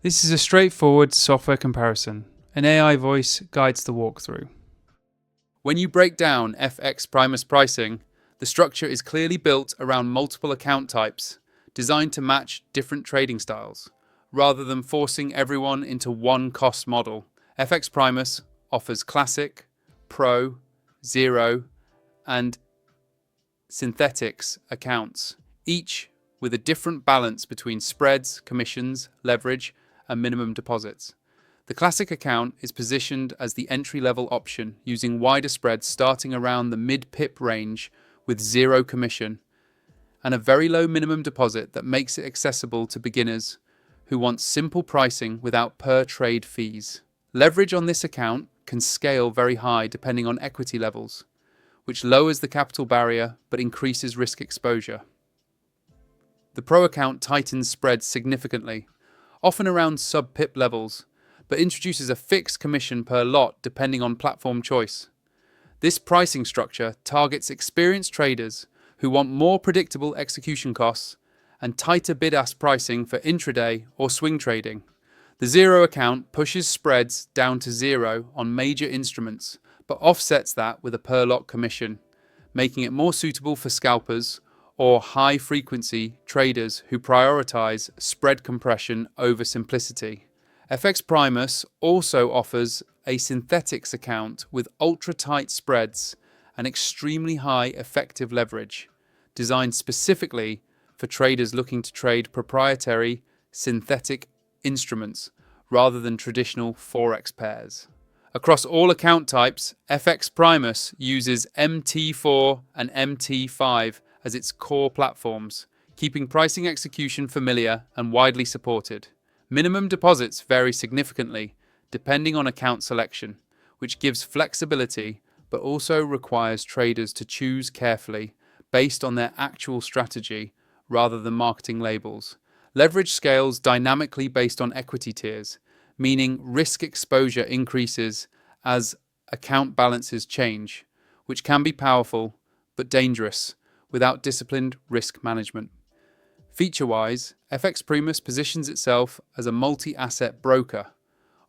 This is a straightforward software comparison. An AI voice guides the walkthrough. When you break down FXPrismus pricing, the structure is clearly built around multiple account types, designed to match different trading styles, rather than forcing everyone into one cost model. FXPrismus offers Classic, Pro, Zero, and Synthetics accounts, each with a different balance between spreads, commissions, leverage, and minimum deposits. The Classic account is positioned as the entry-level option, using wider spreads starting around the mid-pip range with zero commission and a very low minimum deposit that makes it accessible to beginners who want simple pricing without per-trade fees. Leverage on this account can scale very high depending on equity levels, which lowers the capital barrier but increases risk exposure. The Pro account tightens spreads significantly, often around sub-pip levels, but introduces a fixed commission per lot depending on platform choice. This pricing structure targets experienced traders who want more predictable execution costs and tighter bid-ask pricing for intraday or swing trading. The Zero account pushes spreads down to zero on major instruments, but offsets that with a per-lot commission, making it more suitable for scalpers or high-frequency traders who prioritize spread compression over simplicity. FXPrismus also offers a synthetics account with ultra-tight spreads and extremely high effective leverage, designed specifically for traders looking to trade proprietary synthetic instruments rather than traditional forex pairs. Across all account types, FXPrismus uses MT4 and MT5 as its core platforms, keeping pricing execution familiar and widely supported. Minimum deposits vary significantly depending on account selection, which gives flexibility but also requires traders to choose carefully based on their actual strategy rather than marketing labels. Leverage scales dynamically based on equity tiers, meaning risk exposure increases as account balances change, which can be powerful but dangerous without disciplined risk management. Feature-wise, FXPrismus positions itself as a multi-asset broker,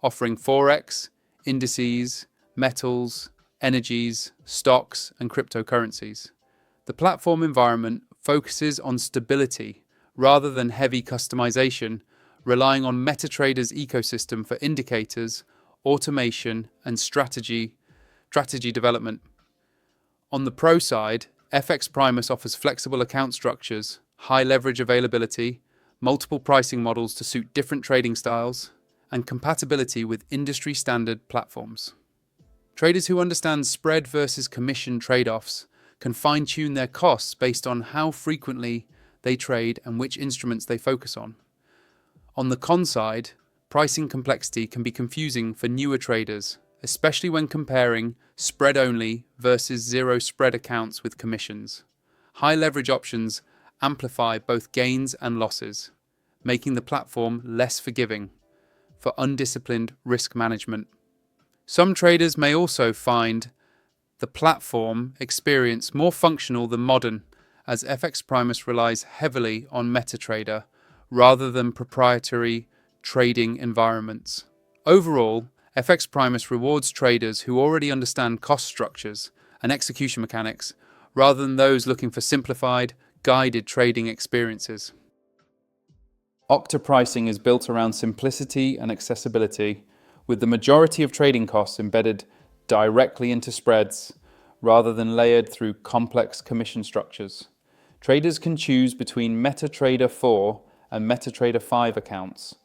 offering forex, indices, metals, energies, stocks, and cryptocurrencies. The platform environment focuses on stability rather than heavy customization, relying on MetaTrader's ecosystem for indicators, automation, and strategy development. On the pro side, FXPrismus offers flexible account structures, high leverage availability, multiple pricing models to suit different trading styles, and compatibility with industry-standard platforms. Traders who understand spread versus commission trade-offs can fine-tune their costs based on how frequently they trade and which instruments they focus on. On the con side, pricing complexity can be confusing for newer traders, especially when comparing spread-only versus zero-spread accounts with commissions. High leverage options amplify both gains and losses, making the platform less forgiving for undisciplined risk management. Some traders may also find the platform experience more functional than modern, as FXPrismus relies heavily on MetaTrader rather than proprietary trading environments. Overall, FXPrismus rewards traders who already understand cost structures and execution mechanics rather than those looking for simplified, guided trading experiences. Octa pricing is built around simplicity and accessibility, with the majority of trading costs embedded directly into spreads rather than layered through complex commission structures. Traders can choose between MetaTrader 4 and MetaTrader 5 accounts,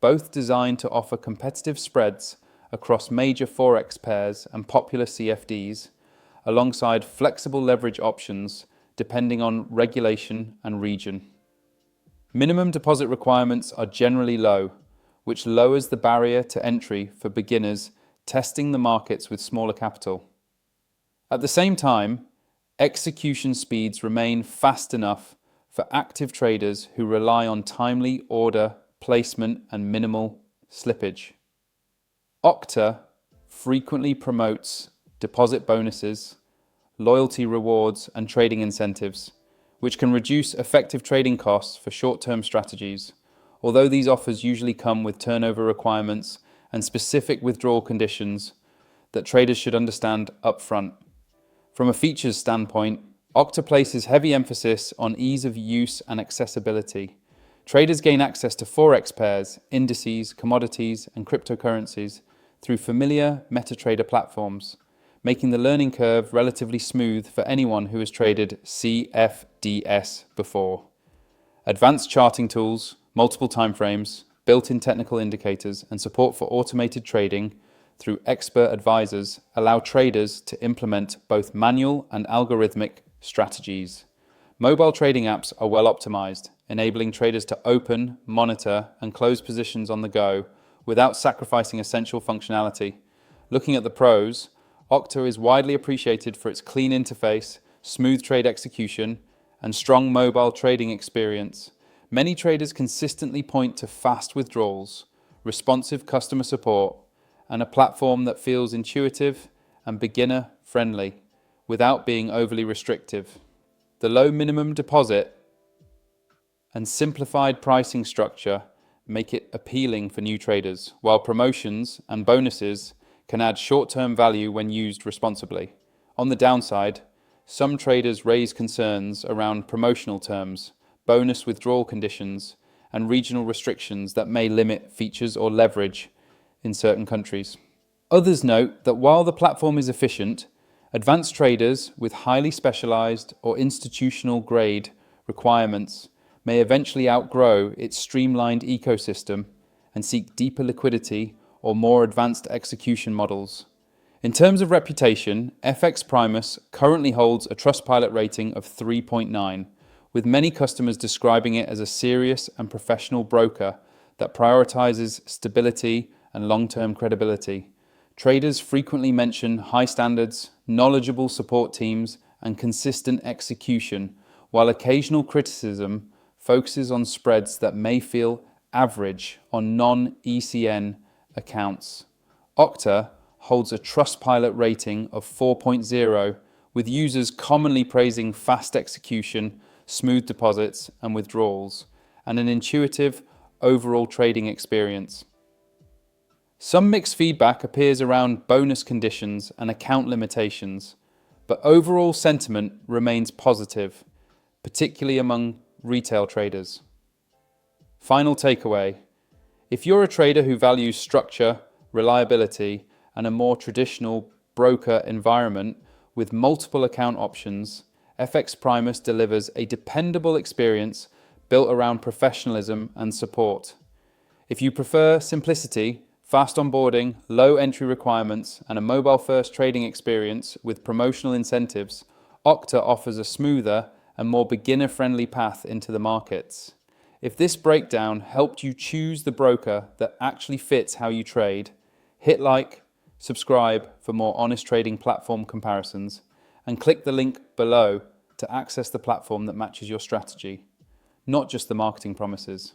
both designed to offer competitive spreads across major forex pairs and popular CFDs, alongside flexible leverage options depending on regulation and region. Minimum deposit requirements are generally low, which lowers the barrier to entry for beginners testing the markets with smaller capital. At the same time, execution speeds remain fast enough for active traders who rely on timely order placement and minimal slippage. Octa frequently promotes deposit bonuses, loyalty rewards, and trading incentives, which can reduce effective trading costs for short-term strategies, although these offers usually come with turnover requirements and specific withdrawal conditions that traders should understand upfront. From a features standpoint, Octa places heavy emphasis on ease of use and accessibility. Traders gain access to forex pairs, indices, commodities, and cryptocurrencies through familiar MetaTrader platforms, making the learning curve relatively smooth for anyone who has traded CFDS before. Advanced charting tools, multiple timeframes, built-in technical indicators, and support for automated trading through expert advisors allow traders to implement both manual and algorithmic strategies. Mobile trading apps are well optimized, enabling traders to open, monitor, and close positions on the go without sacrificing essential functionality. Looking at the pros, Octa is widely appreciated for its clean interface, smooth trade execution, and strong mobile trading experience. Many traders consistently point to fast withdrawals, responsive customer support, and a platform that feels intuitive and beginner-friendly without being overly restrictive. The low minimum deposit and simplified pricing structure make it appealing for new traders, while promotions and bonuses can add short-term value when used responsibly. On the downside, some traders raise concerns around promotional terms, bonus withdrawal conditions, and regional restrictions that may limit features or leverage in certain countries. Others note that while the platform is efficient, advanced traders with highly specialized or institutional grade requirements may eventually outgrow its streamlined ecosystem and seek deeper liquidity or more advanced execution models. In terms of reputation, FXPrismus currently holds a Trustpilot rating of 3.9, with many customers describing it as a serious and professional broker that prioritizes stability and long-term credibility. Traders frequently mention high standards, knowledgeable support teams, and consistent execution, while occasional criticism focuses on spreads that may feel average on non-ECN accounts. Octa holds a Trustpilot rating of 4.0, with users commonly praising fast execution, smooth deposits and withdrawals, and an intuitive overall trading experience. Some mixed feedback appears around bonus conditions and account limitations, but overall sentiment remains positive, particularly among retail traders. Final takeaway: if you're a trader who values structure, reliability, and a more traditional broker environment with multiple account options, FXPrismus delivers a dependable experience built around professionalism and support. If you prefer simplicity, fast onboarding, low entry requirements, and a mobile-first trading experience with promotional incentives, Octa offers a smoother and more beginner-friendly path into the markets. If this breakdown helped you choose the broker that actually fits how you trade, hit like, subscribe for more honest trading platform comparisons, and click the link below to access the platform that matches your strategy, not just the marketing promises.